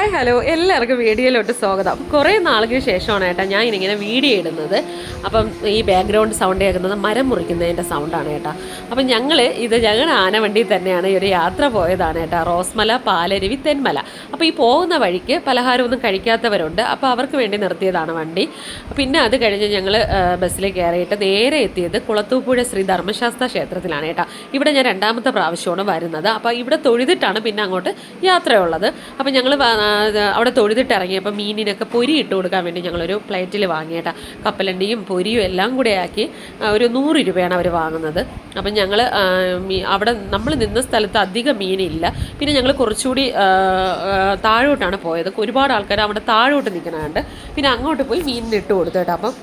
Hi hello എല്ലാവർക്കും വീഡിയോയിലോട്ട് സ്വാഗതം. കുറേ നാളുകൾക്ക് ശേഷമാണ് ഏട്ടാ ഞാൻ ഇങ്ങനെ വീഡിയോ ഇടുന്നത്. അപ്പം ഈ ബാക്ക്ഗ്രൗണ്ട് സൗണ്ട് കേൾക്കുന്നത് മരം മുറിക്കുന്നതിൻ്റെ സൗണ്ടാണ് ഏട്ടാ. അപ്പം ഞങ്ങളുടെ ആനവണ്ടിയിൽ തന്നെയാണ് ഈ ഒരു യാത്ര പോയതാണ് ഏട്ടാ. റോസ്മല, പാലരുവി, തെന്മല. അപ്പോൾ ഈ പോകുന്ന വഴിക്ക് പലഹാരമൊന്നും കഴിക്കാത്തവരുണ്ട്. അപ്പോൾ അവർക്ക് വേണ്ടി നിർത്തിയതാണ് വണ്ടി. പിന്നെ അത് കഴിഞ്ഞ് ഞങ്ങൾ ബസ്സിൽ കയറിയിട്ട് നേരെ എത്തിയത് കുളത്തൂപ്പുഴ ശ്രീ ധർമ്മശാസ്ത്ര ക്ഷേത്രത്തിലാണ് ഏട്ടാ. ഇവിടെ ഞാൻ രണ്ടാമത്തെ പ്രാവശ്യമാണ് വരുന്നത്. അപ്പോൾ ഇവിടെ തൊഴുതിട്ടാണ് പിന്നെ അങ്ങോട്ട് യാത്രയുള്ളത്. അപ്പം ഞങ്ങൾ അവിടെ തൊഴുതിട്ട് ഇറങ്ങിയപ്പോൾ മീനിനൊക്കെ പൊരി ഇട്ട് കൊടുക്കാൻ വേണ്ടി ഞങ്ങളൊരു പ്ലേറ്റിൽ വാങ്ങിയേട്ടാ. കപ്പലണ്ടിയും പൊരിയും എല്ലാം കൂടെ ആക്കി ഒരു 100 രൂപയാണ് അവർ വാങ്ങുന്നത്. അപ്പം ഞങ്ങൾ അവിടെ നമ്മൾ നിന്ന സ്ഥലത്ത് അധികം മീനില്ല. പിന്നെ ഞങ്ങൾ കുറച്ചുകൂടി താഴോട്ടാണ് പോയത്. ഒരുപാട് ആൾക്കാർ അവിടെ താഴോട്ട് നിൽക്കണുണ്ട്. പിന്നെ അങ്ങോട്ട് പോയി മീനിന് ഇട്ട് കൊടുത്തു കേട്ടോ. അപ്പം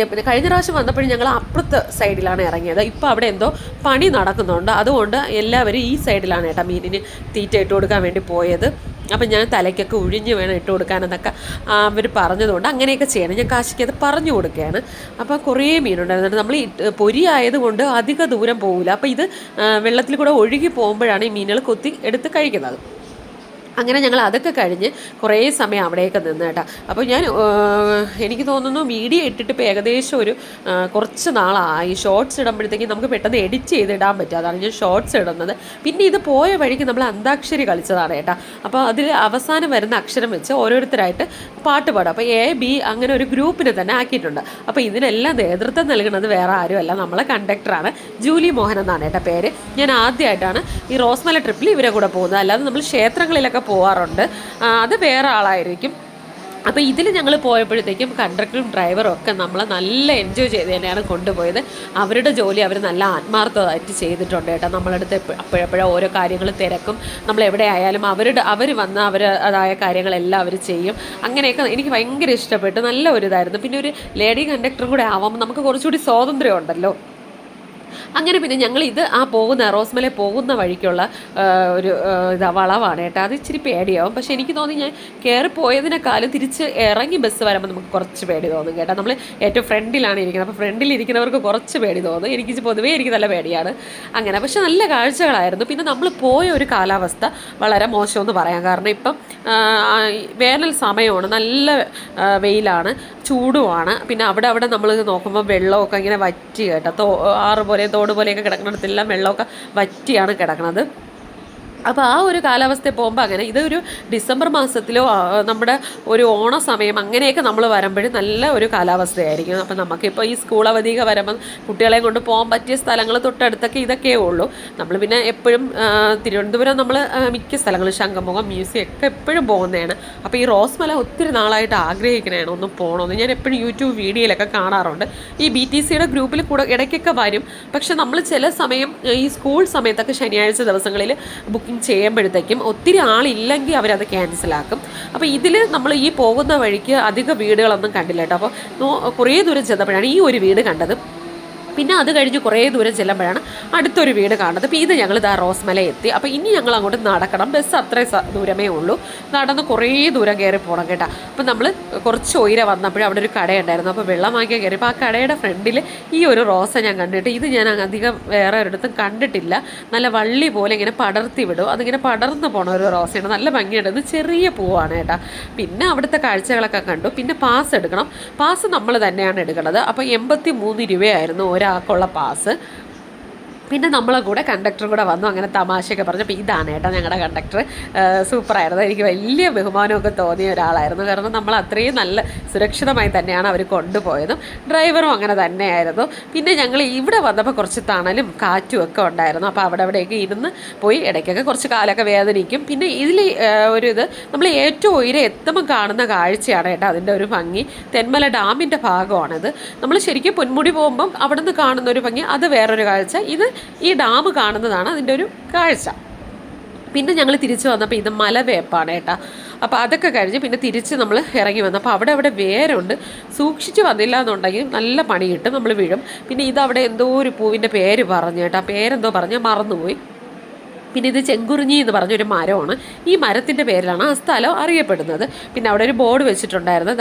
പിന്നെ കഴിഞ്ഞ പ്രാവശ്യം വന്നപ്പോഴും ഞങ്ങൾ അപ്പുറത്തെ സൈഡിലാണ് ഇറങ്ങിയത്. ഇപ്പോൾ അവിടെ എന്തോ പണി നടക്കുന്നുണ്ട്. അതുകൊണ്ട് എല്ലാവരും ഈ സൈഡിലാണ് കേട്ടോ മീനിന് തീറ്റ ഇട്ട് കൊടുക്കാൻ വേണ്ടി പോയത്. അപ്പം ഞാൻ തലയ്ക്കൊക്കെ ഉഴിഞ്ഞ് വേണം ഇട്ട് കൊടുക്കാനെന്നൊക്കെ അവർ പറഞ്ഞതുകൊണ്ട് അങ്ങനെയൊക്കെ ചെയ്യണം. ഞാൻ കാശിക്ക് അത് പറഞ്ഞു കൊടുക്കുകയാണ്. അപ്പോൾ കുറേ മീനുണ്ടായിരുന്നു. നമ്മൾ പൊരി ആയതുകൊണ്ട് അധിക ദൂരം പോകില്ല. അപ്പോൾ ഇത് വെള്ളത്തിൽ കൂടെ ഒഴുകി പോകുമ്പോഴാണ് ഈ മീനുകൾ കൊത്തി എടുത്ത് കഴിക്കുന്നത്. അങ്ങനെ ഞങ്ങൾ അതൊക്കെ കഴിഞ്ഞ് കുറേ സമയം അവിടെയൊക്കെ നിന്ന് കേട്ടോ. അപ്പോൾ എനിക്ക് തോന്നുന്നു വീഡിയോ ഇട്ടിട്ട് ഇപ്പോൾ ഏകദേശം ഒരു കുറച്ച് നാളായി. ഷോർട്സ് ഇടുമ്പോഴത്തേക്കും നമുക്ക് പെട്ടെന്ന് എഡിറ്റ് ചെയ്തിടാൻ പറ്റും. അതാണ് ഞാൻ ഷോർട്സ് ഇടുന്നത്. പിന്നെ ഇത് പോയ വഴിക്ക് നമ്മൾ അന്താക്ഷരി കളിച്ചതാണ് കേട്ടോ. അപ്പോൾ അതിൽ അവസാനം വരുന്ന അക്ഷരം വെച്ച് ഓരോരുത്തരായിട്ട് പാട്ട് പാടും. അപ്പോൾ എ ബി അങ്ങനെ ഒരു ഗ്രൂപ്പിനെ തന്നെ ആക്കിയിട്ടുണ്ട്. അപ്പോൾ ഇതിനെല്ലാം നേതൃത്വം നൽകുന്നത് വേറെ ആരുമല്ല, നമ്മളെ കണ്ടക്ടറാണ്. ജൂലി മോഹൻ എന്നാണ് കേട്ടോ പേര്. ഞാൻ ആദ്യമായിട്ടാണ് ഈ റോസ്മല ട്രിപ്പിൽ ഇവരെ കൂടെ പോകുന്നത്. അല്ലാതെ നമ്മൾ ക്ഷേത്രങ്ങളിലൊക്കെ പോവാറുണ്ട്, അത് വേറെ ആളായിരിക്കും. അപ്പോൾ ഇതിൽ ഞങ്ങൾ പോയപ്പോഴത്തേക്കും കണ്ടക്ടറും ഡ്രൈവറും ഒക്കെ നമ്മളെ നല്ല എൻജോയ് ചെയ്ത് തന്നെയാണ് കൊണ്ടുപോയത്. അവരുടെ ജോലി അവർ നല്ല ആത്മാർത്ഥമായിട്ട് ചെയ്തിട്ടുണ്ട് കേട്ടോ. നമ്മളടുത്ത് അപ്പോഴപ്പോഴും ഓരോ കാര്യങ്ങൾ തിരക്കും. നമ്മൾ എവിടെ ആയാലും അവർ വന്ന് അവരതായ കാര്യങ്ങളെല്ലാം അവർ ചെയ്യും. അങ്ങനെയൊക്കെ എനിക്ക് ഭയങ്കര ഇഷ്ടപ്പെട്ടു. നല്ല ഒരു ഇതായിരുന്നു. പിന്നെ ഒരു ലേഡി കണ്ടക്ടറും കൂടെ ആവുമ്പോൾ നമുക്ക് കുറച്ചുകൂടി സ്വാതന്ത്ര്യം ഉണ്ടല്ലോ. അങ്ങനെ പിന്നെ ഞങ്ങൾ റോസ്മല പോകുന്ന വഴിക്കുള്ള ഒരു വളവാണ് കേട്ടോ. അത് ഇച്ചിരി പേടിയാവും. പക്ഷേ എനിക്ക് തോന്നി ഞാൻ കയറിപ്പോയതിനേക്കാളും തിരിച്ച് ഇറങ്ങി ബസ് വരുമ്പോൾ നമുക്ക് കുറച്ച് പേടി തോന്നും കേട്ടോ. നമ്മൾ ഏറ്റവും ഫ്രണ്ടിലാണ് ഇരിക്കുന്നത്. അപ്പോൾ ഫ്രണ്ടിലിരിക്കുന്നവർക്ക് കുറച്ച് പേടി തോന്നും. എനിക്ക് പൊതുവേ എനിക്ക് നല്ല പേടിയാണ്. അങ്ങനെ പക്ഷെ നല്ല കാഴ്ചകളായിരുന്നു. പിന്നെ നമ്മൾ പോയ ഒരു കാലാവസ്ഥ വളരെ മോശമെന്ന് പറയാം. കാരണം ഇപ്പം വേനൽ സമയമാണ്, നല്ല വെയിലാണ്, ചൂടുമാണ്. പിന്നെ അവിടെ നമ്മൾ നോക്കുമ്പോൾ വെള്ളമൊക്കെ ഇങ്ങനെ വറ്റി കേട്ടോ. ആറ് പോലെ തോട് പോലെയൊക്കെ കിടക്കുന്നിടത്തെല്ലാം വെള്ളമൊക്കെ വറ്റിയാണ് കിടക്കുന്നത്. അപ്പോൾ ആ ഒരു കാലാവസ്ഥയിൽ പോകുമ്പോൾ അങ്ങനെ ഇതൊരു ഡിസംബർ മാസത്തിലോ നമ്മുടെ ഒരു ഓണ സമയം അങ്ങനെയൊക്കെ നമ്മൾ വരുമ്പോഴും നല്ല ഒരു കാലാവസ്ഥയായിരിക്കും. അപ്പോൾ നമുക്കിപ്പോൾ ഈ സ്കൂൾ അവധിയൊക്കെ വരുമ്പം കുട്ടികളെ കൊണ്ട് പോകാൻ പറ്റിയ സ്ഥലങ്ങൾ തൊട്ടടുത്തൊക്കെ ഇതൊക്കെയേ ഉള്ളൂ. നമ്മൾ പിന്നെ എപ്പോഴും തിരുവനന്തപുരം നമ്മൾ മിക്ക സ്ഥലങ്ങളും ശംഖുമുഖം മ്യൂസിയം ഒക്കെ എപ്പോഴും പോകുന്നതാണ്. അപ്പോൾ ഈ റോസ്മല ഒത്തിരി നാളായിട്ട് ആഗ്രഹിക്കണതാണ് ഒന്ന് പോകണമെന്ന്. ഞാൻ എപ്പോഴും യൂട്യൂബ് വീഡിയോയിലൊക്കെ കാണാറുണ്ട്. ഈ BTCയുടെ ഗ്രൂപ്പിൽ കൂടെ ഇടയ്ക്കൊക്കെ വരും. പക്ഷെ നമ്മൾ ചില സമയം ഈ സ്കൂൾ സമയത്തൊക്കെ ശനിയാഴ്ച ദിവസങ്ങളിൽ ബുക്കിംഗ് ചെയ്യുമ്പോഴത്തേക്കും ഒത്തിരി ആളില്ലെങ്കിൽ അവരത് ക്യാൻസലാക്കും. അപ്പോൾ ഇതിൽ നമ്മൾ ഈ പോകുന്ന വഴിക്ക് അധിക വീടുകളൊന്നും കണ്ടില്ല കേട്ടോ. അപ്പോൾ കുറേ ദൂരം ചെന്നപ്പോഴാണ് ഈ ഒരു വീട് കണ്ടത്. പിന്നെ അത് കഴിഞ്ഞ് കുറേ ദൂരം ചെല്ലുമ്പോഴാണ് അടുത്തൊരു വീട് കാണുന്നത്. അപ്പോൾ ഇത് ഞങ്ങൾ റോസ്മല എത്തി. അപ്പോൾ ഇനി ഞങ്ങൾ അങ്ങോട്ട് നടക്കണം. ബസ് അത്രയും ദൂരമേ ഉള്ളൂ. നടന്ന് കുറേ ദൂരം കയറി പോകണം കേട്ടോ. അപ്പോൾ നമ്മൾ കുറച്ച് ഉയരെ വന്നപ്പോഴും അവിടെ ഒരു കടയുണ്ടായിരുന്നു. അപ്പോൾ വെള്ളം വാങ്ങിക്കാൻ കയറിയപ്പോൾ ആ കടയുടെ ഫ്രണ്ടിൽ ഈ ഒരു റോസ ഞാൻ കണ്ടിട്ട്, ഇത് ഞാൻ അധികം വേറെ ഒരിടത്തും കണ്ടിട്ടില്ല. നല്ല വള്ളി പോലെ ഇങ്ങനെ പടർത്തി വിടും. അതിങ്ങനെ പടർന്ന് പോണ ഒരു റോസയാണ്. നല്ല ഭംഗിയുണ്ട്. ഇത് ചെറിയ പൂവാണ് കേട്ടോ. പിന്നെ അവിടുത്തെ കാഴ്ചകളൊക്കെ കണ്ടു. പിന്നെ പാസ് എടുക്കണം. പാസ് നമ്മൾ തന്നെയാണ് എടുക്കുന്നത്. അപ്പോൾ 83 രൂപയായിരുന്നു ഒരാൾക്കുള്ള പാസ്. പിന്നെ നമ്മളെ കൂടെ കണ്ടക്ടറും കൂടെ വന്നു. അങ്ങനെ തമാശയൊക്കെ പറഞ്ഞു. അപ്പോൾ ഇതാണ് കേട്ടോ ഞങ്ങളുടെ കണ്ടക്ടർ. സൂപ്പറായിരുന്നു. എനിക്ക് വലിയ ബഹുമാനമൊക്കെ തോന്നിയ ഒരാളായിരുന്നു. കാരണം നമ്മൾ അത്രയും നല്ല സുരക്ഷിതമായി തന്നെയാണ് അവർ കൊണ്ടുപോയതും. ഡ്രൈവറും അങ്ങനെ തന്നെയായിരുന്നു. പിന്നെ ഞങ്ങൾ ഇവിടെ വന്നപ്പോൾ കുറച്ച് തണലും കാറ്റും ഒക്കെ ഉണ്ടായിരുന്നു. അപ്പോൾ അവിടെയൊക്കെ ഇരുന്ന് പോയി. ഇടയ്ക്കൊക്കെ കുറച്ച് കാലൊക്കെ വേദനിക്കും. പിന്നെ ഇതിൽ നമ്മൾ ഏറ്റവും ഉയരെ എത്തുമ്പോൾ കാണുന്ന കാഴ്ചയാണ് കേട്ടോ അതിൻ്റെ ഒരു ഭംഗി. തെന്മല ഡാമിൻ്റെ ഭാഗമാണിത്. നമ്മൾ ശരിക്കും പൊന്മുടി പോകുമ്പം അവിടെ നിന്ന് കാണുന്ന ഒരു ഭംഗി അത് വേറൊരു കാഴ്ച. ഇത് ഈ ഡാം കാണുന്നതാണ് അതിൻ്റെ ഒരു കാഴ്ച. പിന്നെ ഞങ്ങൾ തിരിച്ച് വന്നപ്പോൾ ഇത് മലവേപ്പാണ് കേട്ടോ. അപ്പോൾ അതൊക്കെ കഴിഞ്ഞ് പിന്നെ തിരിച്ച് നമ്മൾ ഇറങ്ങി വന്നപ്പോൾ അവിടെ വേരുണ്ട്. സൂക്ഷിച്ച് വന്നില്ല എന്നുണ്ടെങ്കിൽ നല്ല പണി കിട്ടും, നമ്മൾ വീഴും. പിന്നെ ഇതവിടെ എന്തോ ഒരു പൂവിൻ്റെ പേര് പറഞ്ഞു കേട്ടോ. പേരെന്തോ പറഞ്ഞാൽ മറന്നുപോയി. പിന്നെ ഇത് ചെങ്കുറിഞ്ഞി എന്ന് പറഞ്ഞൊരു മരമാണ്. ഈ മരത്തിൻ്റെ പേരിലാണ് ആ സ്ഥലം അറിയപ്പെടുന്നത്. പിന്നെ അവിടെ ഒരു ബോർഡ് വെച്ചിട്ടുണ്ടായിരുന്നു,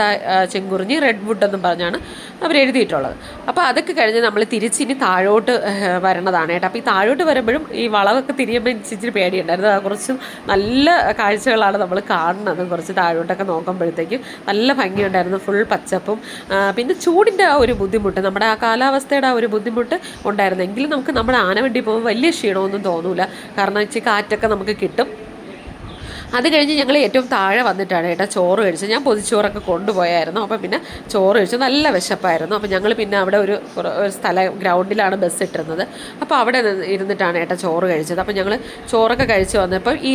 ചെങ്കുറിഞ്ഞി റെഡ് വുഡ് എന്നും പറഞ്ഞാണ് അവർ എഴുതിയിട്ടുള്ളത്. അപ്പോൾ അതൊക്കെ കഴിഞ്ഞ് നമ്മൾ തിരിച്ചിനി താഴോട്ട് വരണതാണ് കേട്ടോ. അപ്പോൾ ഈ താഴോട്ട് വരുമ്പോഴും ഈ വളവൊക്കെ തിരിയുമ്പോൾ ഇച്ചിരി പേടിയുണ്ടായിരുന്നു. കുറച്ച് നല്ല കാഴ്ചകളാണ് നമ്മൾ കാണുന്നത്. കുറച്ച് താഴോട്ടൊക്കെ നോക്കുമ്പോഴത്തേക്കും നല്ല ഭംഗിയുണ്ടായിരുന്നു, ഫുൾ പച്ചപ്പും. പിന്നെ ചൂടിൻ്റെ ആ ഒരു ബുദ്ധിമുട്ട്, നമ്മുടെ ആ കാലാവസ്ഥയുടെ ആ ഒരു ബുദ്ധിമുട്ട് ഉണ്ടായിരുന്നു. എങ്കിലും നമുക്ക് നമ്മുടെ ആനവണ്ടി പോകുമ്പോൾ വലിയ ക്ഷീണമൊന്നും തോന്നില്ല, കാരണം ഇച്ചിരി കാറ്റൊക്കെ നമുക്ക് കിട്ടും. അത് കഴിഞ്ഞ് ഞങ്ങൾ ഏറ്റവും താഴെ വന്നിട്ടാണ് കേട്ടോ ചോറ് കഴിച്ചത്. ഞാൻ പൊതിച്ചോറൊക്കെ കൊണ്ടുപോയായിരുന്നു. അപ്പോൾ പിന്നെ ചോറ് കഴിച്ചു, നല്ല വിശപ്പായിരുന്നു. അപ്പോൾ ഞങ്ങൾ പിന്നെ അവിടെ ഒരു ഗ്രൗണ്ടിലാണ് ബസ് ഇട്ടിരുന്നത്. അപ്പോൾ അവിടെ ഇരുന്നിട്ടാണ് കേട്ടോ ചോറ് കഴിച്ചത്. അപ്പോൾ ഞങ്ങൾ ചോറൊക്കെ കഴിച്ച് വന്നപ്പോൾ ഈ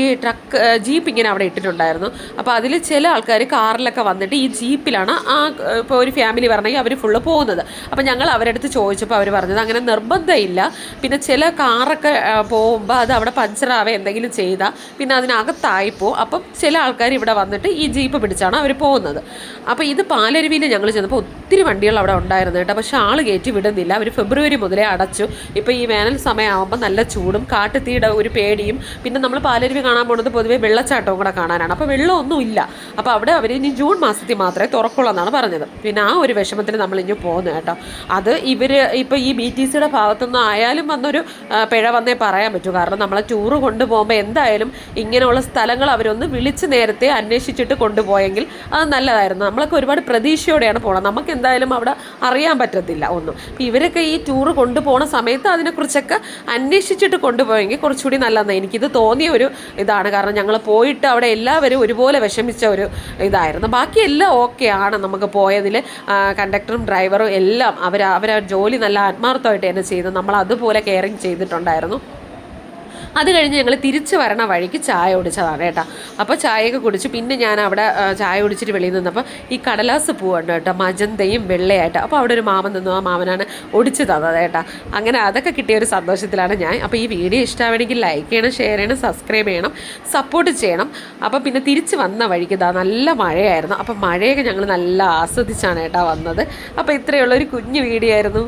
ജീപ്പ് ഇങ്ങനെ അവിടെ ഇട്ടിട്ടുണ്ടായിരുന്നു. അപ്പോൾ അതിൽ ചില ആൾക്കാർ കാറിലൊക്കെ വന്നിട്ട് ഈ ജീപ്പിലാണ് ഇപ്പോൾ ഒരു ഫാമിലി പറഞ്ഞെങ്കിൽ അവർ ഫുള്ള് പോകുന്നത്. അപ്പോൾ ഞങ്ങൾ അവരടുത്ത് ചോദിച്ചപ്പോൾ അവർ പറഞ്ഞത് അങ്ങനെ നിർബന്ധമില്ല, പിന്നെ ചില കാറൊക്കെ പോകുമ്പോൾ അത് അവിടെ പഞ്ചറാവേ എന്തെങ്കിലും ചെയ്താൽ പിന്നെ അതിനകത്തായിപ്പോൾ. അപ്പം ചില ആൾക്കാർ ഇവിടെ വന്നിട്ട് ഈ ജീപ്പ് പിടിച്ചാണ് അവർ പോകുന്നത്. അപ്പോൾ ഇത് പാലരുവിയിൽ ഞങ്ങൾ ചെന്നപ്പോൾ ഒത്തിരി വണ്ടികൾ അവിടെ ഉണ്ടായിരുന്നു കേട്ടോ. പക്ഷേ ആൾ കയറ്റി വിടുന്നില്ല. അവർ ഫെബ്രുവരി മുതലേ അടച്ചു. ഇപ്പോൾ ഈ വേനൽ സമയമാകുമ്പോൾ നല്ല ചൂടും കാട്ടുതീയുടെ ഒരു പേടിയും. പിന്നെ നമ്മൾ പാലരുവി കാണാൻ പോകുന്നത് പൊതുവേ വെള്ളച്ചാട്ടവും കൂടെ കാണാനാണ്. അപ്പോൾ വെള്ളമൊന്നും ഇല്ല. അപ്പോൾ അവിടെ അവർ ഇനി ജൂൺ മാസത്തിൽ മാത്രമേ തുറക്കുള്ളൂ എന്നാണ് പറഞ്ഞത്. പിന്നെ ആ ഒരു വിഷമത്തിൽ നമ്മളിഞ്ഞ് പോകുന്നു കേട്ടോ. അത് ഇവർ ഇപ്പോൾ ഈ BTCയുടെ ഭാഗത്തുനിന്ന് ആയാലും വന്നൊരു പിഴ വന്നേ പറയാൻ പറ്റൂ. കാരണം നമ്മളെ ടൂറ് കൊണ്ടുപോകുമ്പോൾ എന്തായാലും ഇങ്ങനെയുള്ള സ്ഥലങ്ങൾ അവരൊന്ന് വിളിച്ച് നേരത്തെ അന്വേഷിച്ചിട്ട് കൊണ്ടുപോയെങ്കിൽ അത് നല്ലതായിരുന്നു. നമ്മളൊക്കെ ഒരുപാട് പ്രതീക്ഷയോടെയാണ് പോകുന്നത്. നമുക്ക് എന്തായാലും അവിടെ അറിയാൻ പറ്റത്തില്ല ഒന്നും. ഇവരൊക്കെ ഈ ടൂറ് കൊണ്ടുപോകുന്ന സമയത്ത് അതിനെക്കുറിച്ചൊക്കെ അന്വേഷിച്ചിട്ട് കൊണ്ടുപോയെങ്കിൽ കുറച്ചുകൂടി നല്ലതാണ്. എനിക്കിത് തോന്നിയ ഒരു ഇതാണ്. കാരണം ഞങ്ങൾ പോയിട്ട് അവിടെ എല്ലാവരും ഒരുപോലെ വിഷമിച്ച ഒരു ഇതായിരുന്നു. ബാക്കിയെല്ലാം ഓക്കെ ആണ്. നമുക്ക് പോയതിൽ കണ്ടക്ടറും ഡ്രൈവറും എല്ലാം അവരാ ജോലി നല്ല ആത്മാർത്ഥമായിട്ട് തന്നെ ചെയ്തു. നമ്മൾ അതുപോലെ കെയറിങ് ചെയ്തിട്ടുണ്ടായിരുന്നു. അത് കഴിഞ്ഞ് ഞങ്ങൾ തിരിച്ച് വരണ വഴിക്ക് ചായ കുടിച്ചതാണ് കേട്ടോ. അപ്പോൾ ചായയൊക്കെ കുടിച്ചു. പിന്നെ ഞാൻ അവിടെ ചായ കുടിച്ചിട്ട് വെളിയിൽ നിന്നപ്പോൾ ഈ കടലാസ് പൂവുണ്ട് കേട്ടോ, മജന്തയും വെള്ളയായിട്ട്. അപ്പോൾ അവിടെ ഒരു മാമൻ നിന്നു. ആ മാമനാണ് ഒടിച്ചു തന്നത് കേട്ടോ. അങ്ങനെ അതൊക്കെ കിട്ടിയ ഒരു സന്തോഷത്തിലാണ് ഞാൻ. അപ്പോൾ ഈ വീഡിയോ ഇഷ്ടമാണെങ്കിൽ ലൈക്ക് ചെയ്യണം, ഷെയർ ചെയ്യണം, സബ്സ്ക്രൈബ് ചെയ്യണം, സപ്പോർട്ട് ചെയ്യണം. അപ്പോൾ പിന്നെ തിരിച്ച് വന്ന വഴിക്ക് നല്ല മഴയായിരുന്നു. അപ്പോൾ മഴയൊക്കെ ഞങ്ങൾ നല്ല ആസ്വദിച്ചാണ് കേട്ടോ വന്നത്. അപ്പോൾ ഇത്രയുള്ള ഒരു കുഞ്ഞു വീഡിയോ ആയിരുന്നു.